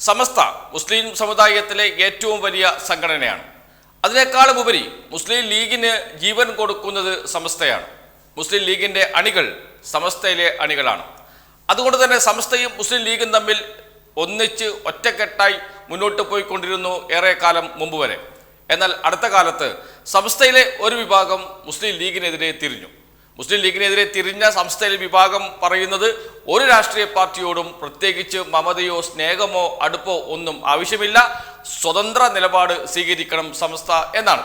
സമസ്ത മുസ്ലിം സമുദായത്തിലെ ഏറ്റവും വലിയ സംഘടനയാണ്. അതിനേക്കാളും ഉപരി മുസ്ലിം ലീഗിന് ജീവൻ കൊടുക്കുന്നത് സമസ്തയാണ്. മുസ്ലിം ലീഗിൻ്റെ അണികൾ സമസ്തയിലെ അണികളാണ്. അതുകൊണ്ട് തന്നെ സമസ്തയും മുസ്ലിം ലീഗും തമ്മിൽ ഒന്നിച്ച് ഒറ്റക്കെട്ടായി മുന്നോട്ട് പോയിക്കൊണ്ടിരുന്നു ഏറെ കാലം മുമ്പ് വരെ. എന്നാൽ അടുത്ത കാലത്ത് സമസ്തയിലെ ഒരു വിഭാഗം മുസ്ലിം ലീഗിനെതിരെ തിരിഞ്ഞു. മുസ്ലിം ലീഗിനെതിരെ തിരിഞ്ഞ സംസ്ഥയിലെ വിഭാഗം പറയുന്നത് ഒരു രാഷ്ട്രീയ പാർട്ടിയോടും പ്രത്യേകിച്ച് മമതയോ സ്നേഹമോ അടുപ്പോ ഒന്നും ആവശ്യമില്ല, സ്വതന്ത്ര നിലപാട് സ്വീകരിക്കണം സമസ്ത എന്നാണ്.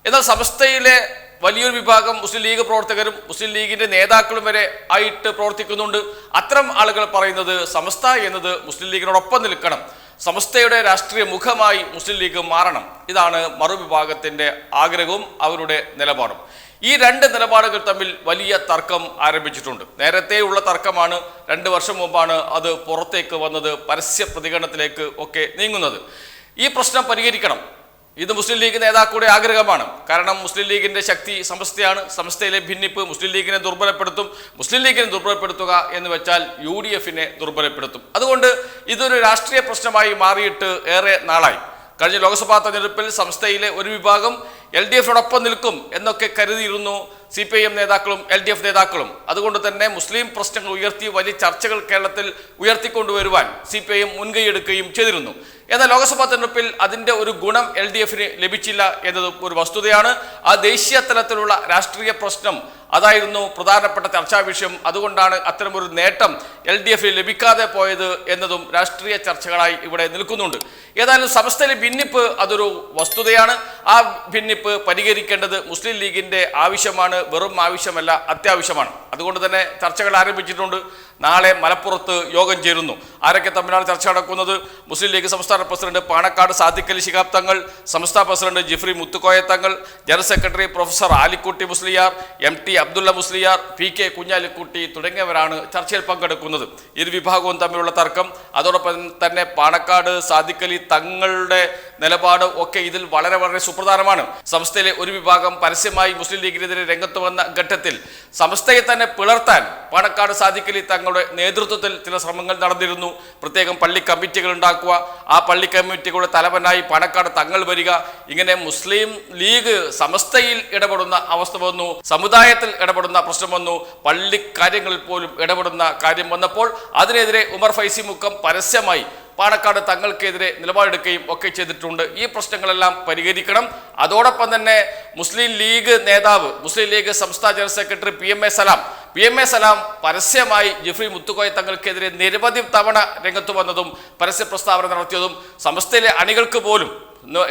എന്നാൽ സമസ്തയിലെ വലിയൊരു വിഭാഗം മുസ്ലിം ലീഗ് പ്രവർത്തകരും മുസ്ലിം ലീഗിന്റെ നേതാക്കളും വരെ ആയിട്ട് പ്രവർത്തിക്കുന്നുണ്ട്. അത്തരം ആളുകൾ പറയുന്നത് സമസ്ത എന്നത് മുസ്ലിം ലീഗിനോടൊപ്പം നിൽക്കണം, സമസ്തയുടെ രാഷ്ട്രീയ മുഖമായി മുസ്ലിം ലീഗ് മാറണം. ഇതാണ് മറുവിഭാഗത്തിന്റെ ആഗ്രഹവും അവരുടെ നിലപാടും. ഈ രണ്ട് നിലപാടുകൾ തമ്മിൽ വലിയ തർക്കം ആരംഭിച്ചിട്ടുണ്ട്. നേരത്തെയുള്ള തർക്കമാണ്. 2 വർഷം മുമ്പാണ് അത് പുറത്തേക്ക് വന്നത്, പരസ്യ പ്രതികരണത്തിലേക്ക് ഒക്കെ നീങ്ങുന്നത്. ഈ പ്രശ്നം പരിഹരിക്കണം, ഇത് മുസ്ലിം ലീഗ് നേതാക്കളുടെ ആഗ്രഹമാണ്. കാരണം മുസ്ലിം ലീഗിന്റെ ശക്തി സമസ്തയാണ്. സമസ്തയിലെ ഭിന്നിപ്പ് മുസ്ലിം ലീഗിനെ ദുർബലപ്പെടുത്തും. മുസ്ലിം ലീഗിനെ ദുർബലപ്പെടുത്തുക എന്ന് വെച്ചാൽ UDF-നെ ദുർബലപ്പെടുത്തും. അതുകൊണ്ട് ഇതൊരു രാഷ്ട്രീയ പ്രശ്നമായി മാറിയിട്ട് ഏറെ നാളായി. കഴിഞ്ഞ ലോക്സഭാ തെരഞ്ഞെടുപ്പിൽ സംസ്ഥയിലെ ഒരു വിഭാഗം LDF-നോടൊപ്പം നിൽക്കും എന്നൊക്കെ കരുതിയിരുന്നു CPIM നേതാക്കളും LDF നേതാക്കളും. അതുകൊണ്ട് തന്നെ മുസ്ലിം പ്രശ്നങ്ങൾ ഉയർത്തി വലിയ ചർച്ചകൾ കേരളത്തിൽ ഉയർത്തിക്കൊണ്ടുവരുവാൻ CPIM മുൻകൈയെടുക്കുകയും ചെയ്തിരുന്നു. എന്നാൽ ലോക്സഭാ തെരഞ്ഞെടുപ്പിൽ അതിൻ്റെ ഒരു ഗുണം LDF-ന് ലഭിച്ചില്ല എന്നത് ഒരു വസ്തുതയാണ്. ആ ദേശീയ തലത്തിലുള്ള രാഷ്ട്രീയ പ്രശ്നം അതായിരുന്നു പ്രധാനപ്പെട്ട ചർച്ചാ വിഷയം. അതുകൊണ്ടാണ് അത്തരമൊരു നേട്ടം LDF-ന് ലഭിക്കാതെ പോയത് എന്നതും രാഷ്ട്രീയ ചർച്ചകളായി ഇവിടെ നിൽക്കുന്നുണ്ട്. ഏതായാലും സമസ്തയിലെ ഭിന്നിപ്പ് അതൊരു വസ്തുതയാണ്. ആ ഭിന്നിപ്പ് പരിഹരിക്കേണ്ടത് മുസ്ലിം ലീഗിന്റെ ആവശ്യമാണ്, വെറും ആവശ്യമല്ല, അത്യാവശ്യമാണ്. അതുകൊണ്ട് തന്നെ ചർച്ചകൾ ആരംഭിച്ചിട്ടുണ്ട്. നാളെ മലപ്പുറത്ത് യോഗം ചേരുന്നു. ആരൊക്കെ തമ്മിലാണ് ചർച്ച നടക്കുന്നത്? മുസ്ലിം ലീഗ് സംസ്ഥാന പ്രസിഡന്റ് പാണക്കാട് സാദിഖ് അലി ശിഹാബ് തങ്ങൾ, സംസ്ഥാന president Jifri Muthukoya Thangal, general secretary professor Alikutty Musliyar, MT Abdulla Musliyar, PK Kunhalikutty തുടങ്ങിയവരാണ് ചർച്ചയിൽ പങ്കെടുക്കുന്നത്. ഇരു വിഭാഗവും തമ്മിലുള്ള തർക്കം, അതോടൊപ്പം തന്നെ പാണക്കാട് സാദിഖ് അലി തങ്ങളുടെ നിലപാട് ഒക്കെ ഇതിൽ വളരെ വളരെ സുപ്രധാനമാണ്. സംസ്ഥയിലെ ഒരു വിഭാഗം പരസ്യമായി മുസ്ലിം ലീഗിനെതിരെ രംഗത്ത് വന്ന ഘട്ടത്തിൽ സംസ്ഥയെ തന്നെ പിളർത്താൻ പാണക്കാട് സാദിഖ് അലി തങ്ങളുടെ നേതൃത്വത്തിൽ ചില ശ്രമങ്ങൾ നടന്നിരുന്നു. പ്രത്യേകം പള്ളി കമ്മിറ്റികൾ ഉണ്ടാക്കുക, ആ പള്ളി കമ്മിറ്റികളുടെ തലവനായി പാണക്കാട് തങ്ങൾ വരിക, ഇങ്ങനെ മുസ്ലിം ലീഗ് സമസ്തയിൽ ഇടപെടുന്ന അവസ്ഥ വന്നു, സമുദായത്തിൽ ഇടപെടുന്ന പ്രശ്നം വന്നു, പള്ളി കാര്യങ്ങളിൽ പോലും ഇടപെടുന്ന കാര്യം വന്നപ്പോൾ അതിനെതിരെ ഉമർ ഫൈസി മുക്കം പരസ്യമായി പാണക്കാട് തങ്ങൾക്കെതിരെ നിലപാടെടുക്കുകയും ഒക്കെ ചെയ്തിട്ടുണ്ട്. ഈ പ്രശ്നങ്ങളെല്ലാം പരിഹരിക്കണം. അതോടൊപ്പം തന്നെ മുസ്ലിം ലീഗ് നേതാവ്, മുസ്ലിം ലീഗ് സംസ്ഥാന ജനറൽ സെക്രട്ടറി PMA സലാം പരസ്യമായി ജിഫ്രി മുത്തുക്കോയ തങ്ങൾക്കെതിരെ നിരവധി തവണ രംഗത്ത് വന്നതും പരസ്യ പ്രസ്താവന നടത്തിയതും സമസ്തയിലെ അണികൾക്ക് പോലും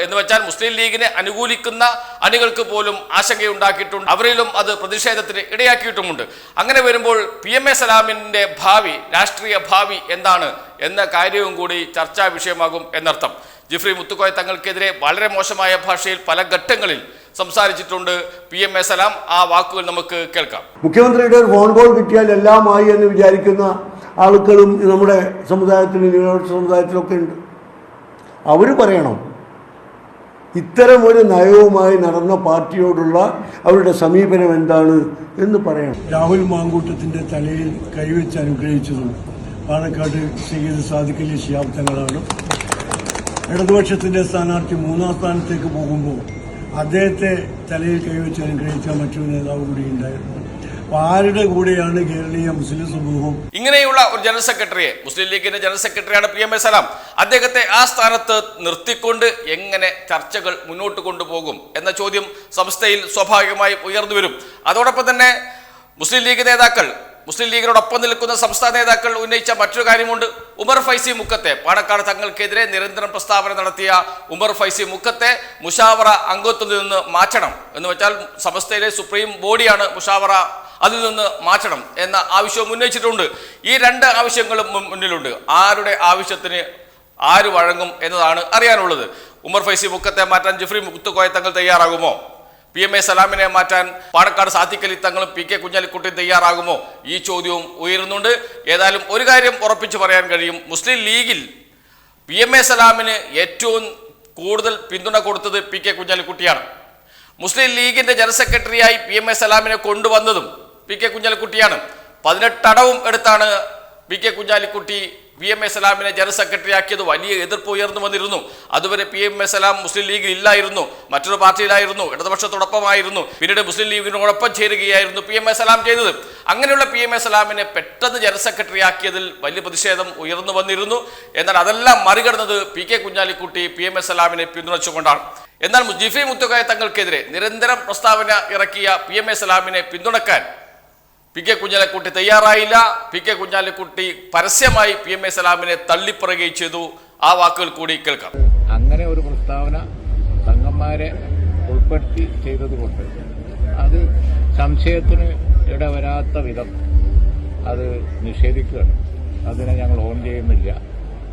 എന്ന് വെച്ചാൽ മുസ്ലിം ലീഗിനെ അനുകൂലിക്കുന്ന അണികൾക്ക് പോലും ആശങ്കയുണ്ടാക്കിയിട്ടുണ്ട്. അവരിലും അത് പ്രതിഷേധത്തിന് ഇടയാക്കിയിട്ടുമുണ്ട്. അങ്ങനെ വരുമ്പോൾ PMA സലാമിൻ്റെ ഭാവി, രാഷ്ട്രീയ ഭാവി എന്താണ് എന്ന കാര്യവും കൂടി ചർച്ചാ വിഷയമാകും എന്നർത്ഥം. ജിഫ്രി മുത്തുക്കോയ തങ്ങൾക്കെതിരെ വളരെ മോശമായ ഭാഷയിൽ പല ഘട്ടങ്ങളിൽ സംസാരിച്ചിട്ടുണ്ട് PMA സലാം. ആ വാക്കുകൾ നമുക്ക് കേൾക്കാം. മുഖ്യമന്ത്രിയുടെ ഒരു ഫോൺ കോൾ കിട്ടിയാൽ എല്ലാമായി എന്ന് വിചാരിക്കുന്ന ആളുകളും നമ്മുടെ സമുദായത്തിലും ന്യൂനപക്ഷ സമുദായത്തിലൊക്കെ ഉണ്ട്. അവർ പറയണം ഇത്തരം ഒരു നയവുമായി നടന്ന പാർട്ടിയോടുള്ള അവരുടെ സമീപനം എന്താണ് എന്ന് പറയണം. രാഹുൽ മാങ്കൂട്ടത്തിൻ്റെ തലയിൽ കൈവച്ച് അനുഗ്രഹിച്ചതും പാണക്കാട് സയ്യിദ് സാദിഖ് അലി ശിഹാബ് തങ്ങളാണ്. ഇടതുപക്ഷത്തിൻ്റെ സ്ഥാനാർത്ഥി 3ാം സ്ഥാനത്തേക്ക് പോകുമ്പോൾ അദ്ദേഹത്തെ തലയിൽ കൈവച്ച് അനുഗ്രഹിച്ച മറ്റൊരു നേതാവ് കൂടി ഉണ്ടായിരുന്നു. ആരുടെ കൂടെയാണ് കേരളീയ മുസ്ലിം സമൂഹം? ഇങ്ങനെയുള്ള ഒരു ജനറൽ സെക്രട്ടറിയെ, മുസ്ലിം ലീഗിന്റെ ജനറൽ സെക്രട്ടറിയാണ് PMA സലാം, അദ്ദേഹത്തെ ആ സ്ഥാനത്ത് നിർത്തിക്കൊണ്ട് എങ്ങനെ ചർച്ചകൾ മുന്നോട്ട് കൊണ്ടുപോകും എന്ന ചോദ്യം സംസ്ഥയിൽ സ്വാഭാവികമായി ഉയർന്നു വരും. അതോടൊപ്പം തന്നെ മുസ്ലിം ലീഗ് നേതാക്കൾ, മുസ്ലിം ലീഗിനോടൊപ്പം നിൽക്കുന്ന സംസ്ഥാന നേതാക്കൾ ഉന്നയിച്ച മറ്റൊരു കാര്യമുണ്ട്. ഉമർ ഫൈസി മുക്കത്തെ, പാണക്കാട് തങ്ങൾക്കെതിരെ നിരന്തരം പ്രസ്താവന നടത്തിയ ഉമർ ഫൈസി മുക്കത്തെ മുഷാവറ അംഗത്വത്തിൽ നിന്ന് മാറ്റണം എന്ന് വെച്ചാൽ സമസ്തയിലെ സുപ്രീം ബോഡിയാണ് മുഷാവറ, അതിൽ നിന്ന് മാറ്റണം എന്ന ആവശ്യവും ഉന്നയിച്ചിട്ടുണ്ട്. ഈ 2 ആവശ്യങ്ങളും മുന്നിലുണ്ട്. ആരുടെ ആവശ്യത്തിന് ആര് വഴങ്ങും എന്നതാണ് അറിയാനുള്ളത്. ഉമർ ഫൈസി മുക്കത്തെ മാറ്റാൻ ജിഫ്രി മുത്തുക്കോയ തങ്ങൾ തയ്യാറാകുമോ? PMA സലാമിനെ മാറ്റാൻ പാണക്കാട് സാദിഖ് അലി തങ്ങളും PK കുഞ്ഞാലിക്കുട്ടി തയ്യാറാകുമോ? ഈ ചോദ്യവും ഉയരുന്നുണ്ട്. ഏതായാലും ഒരു കാര്യം ഉറപ്പിച്ചു പറയാൻ കഴിയും, മുസ്ലിം ലീഗിൽ PMA സലാമിന് ഏറ്റവും കൂടുതൽ പിന്തുണ കൊടുത്തത് PK കുഞ്ഞാലിക്കുട്ടിയാണ്. മുസ്ലിം ലീഗിന്റെ ജനറൽ സെക്രട്ടറിയായി PMA സലാമിനെ കൊണ്ടുവന്നതും PK കുഞ്ഞാലിക്കുട്ടിയാണ്. 18 അടവും എടുത്താണ് PK കുഞ്ഞാലിക്കുട്ടി PMA സലാമിനെ ജനറൽ സെക്രട്ടറി ആക്കിയത് വലിയ എതിർപ്പ് ഉയർന്നു വന്നിരുന്നു. അതുവരെ PMA സലാം മുസ്ലിം ലീഗിൽ ഇല്ലായിരുന്നു, മറ്റൊരു പാർട്ടിയിലായിരുന്നു, ഇടതുപക്ഷത്തോടൊപ്പമായിരുന്നു. പിന്നീട് മുസ്ലിം ലീഗിനോടൊപ്പം ചേരുകയായിരുന്നു PMA സലാം ചെയ്തത്. അങ്ങനെയുള്ള PMA സലാമിനെ പെട്ടെന്ന് ജനറൽ സെക്രട്ടറി ആക്കിയതിൽ വലിയ പ്രതിഷേധം ഉയർന്നു വന്നിരുന്നു. എന്നാൽ അതെല്ലാം മറികടന്നത് PK കുഞ്ഞാലിക്കുട്ടി PMA സലാമിനെ പിന്തുണച്ചുകൊണ്ടാണ്. എന്നാൽ ജിഫ്രി മുത്തുക്കോയ തങ്ങൾക്കെതിരെ നിരന്തരം പ്രസ്താവന ഇറക്കിയ PMA സലാമിനെ പിന്തുണക്കാൻ PK കുഞ്ഞാലിക്കുട്ടി തയ്യാറായില്ല. PK കുഞ്ഞാലിക്കുട്ടി പരസ്യമായി PMA സലാമിനെ തള്ളിപ്പറയുകയും ചെയ്തു. ആ വാക്കുകൾ കൂടി കേൾക്കാം. അങ്ങനെ ഒരു പ്രസ്താവന തങ്ങന്മാരെ ഉൾപ്പെടുത്തി ചെയ്തതുകൊണ്ട് അത് സംശയത്തിന് ഇടവരാത്ത വിധം അത് നിഷേധിക്കുകയാണ്. അതിനെ ഞങ്ങൾ ഓൺ ചെയ്യുന്നില്ല,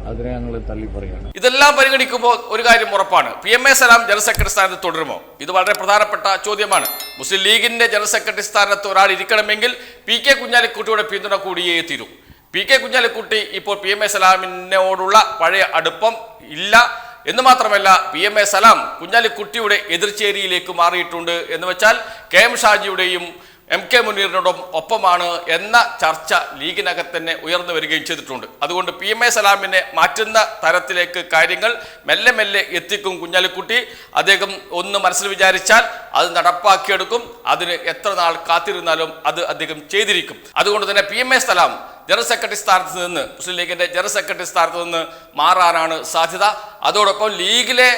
അതിനെ ഞങ്ങൾ തള്ളിപ്പറയാണ്. ഇതെല്ലാം പരിഗണിക്കുമ്പോൾ ഒരു കാര്യം ഉറപ്പാണ്, PMA സലാം ജനറൽ സെക്രട്ടറി സ്ഥാനത്ത് തുടരുമോ? ഇത് വളരെ പ്രധാനപ്പെട്ട ചോദ്യമാണ്. മുസ്ലിം ലീഗിന്റെ ജനറൽ സെക്രട്ടറി സ്ഥാനത്ത് ഒരാൾ ഇരിക്കണമെങ്കിൽ PK കുഞ്ഞാലിക്കുട്ടിയുടെ പിന്തുണ കൂടിയേ തീരൂ. PK കുഞ്ഞാലിക്കുട്ടി ഇപ്പോൾ PMA സലാമിനോടുള്ള പഴയ അടുപ്പം ഇല്ല എന്ന് മാത്രമല്ല, PMA സലാം കുഞ്ഞാലിക്കുട്ടിയുടെ എതിർചേരിയിലേക്ക് മാറിയിട്ടുണ്ട്. എന്ന് വെച്ചാൽ KM ഷാജിയുടെയും MK മുനീറിനോടും ഒപ്പമാണ് എന്ന ചർച്ച ലീഗിനകത്ത് തന്നെ ഉയർന്നു വരികയും ചെയ്തിട്ടുണ്ട്. അതുകൊണ്ട് PMA സലാമിനെ മാറ്റുന്ന തരത്തിലേക്ക് കാര്യങ്ങൾ മെല്ലെ മെല്ലെ എത്തിക്കും കുഞ്ഞാലിക്കുട്ടി. അദ്ദേഹം ഒന്ന് മനസ്സിൽ വിചാരിച്ചാൽ അത് നടപ്പാക്കിയെടുക്കും. അതിന് എത്ര നാൾ കാത്തിരുന്നാലും അത് അദ്ദേഹം ചെയ്തിരിക്കും. അതുകൊണ്ട് തന്നെ PMA സലാം ജനറൽ സെക്രട്ടറി സ്ഥാനത്ത് നിന്ന്, മുസ്ലിം ലീഗിന്റെ ജനറൽ സെക്രട്ടറി സ്ഥാനത്ത് നിന്ന് മാറാനാണ് സാധ്യത. അതോടൊപ്പം ലീഗിലെ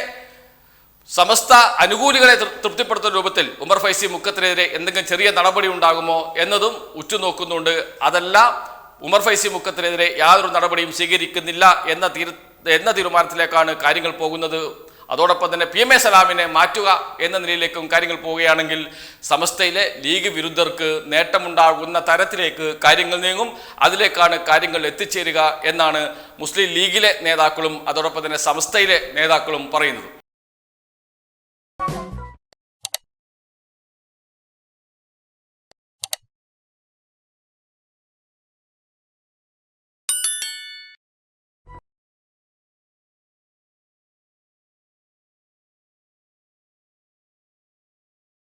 സമസ്ത അനുകൂലികളെ തൃപ്തിപ്പെടുത്തുന്ന രൂപത്തിൽ ഉമർ ഫൈസി മുക്കത്തിനെതിരെ എന്തെങ്കിലും ചെറിയ നടപടി ഉണ്ടാകുമോ എന്നതും ഉറ്റുനോക്കുന്നുണ്ട്. അതല്ല, ഉമർ ഫൈസി മുക്കത്തിനെതിരെ യാതൊരു നടപടിയും സ്വീകരിക്കുന്നില്ല എന്ന തീരുമാനത്തിലേക്കാണ് കാര്യങ്ങൾ പോകുന്നത്. അതോടൊപ്പം തന്നെ PMA സലാമിനെ മാറ്റുക എന്ന നിലയിലേക്കും കാര്യങ്ങൾ പോവുകയാണെങ്കിൽ സമസ്തയിലെ ലീഗ് വിരുദ്ധർക്ക് നേട്ടമുണ്ടാകുന്ന തരത്തിലേക്ക് കാര്യങ്ങൾ നീങ്ങും. അതിലേക്കാണ് കാര്യങ്ങൾ എത്തിച്ചേരുക എന്നാണ് മുസ്ലിം ലീഗിലെ നേതാക്കളും അതോടൊപ്പം തന്നെ സമസ്തയിലെ നേതാക്കളും പറയുന്നത്.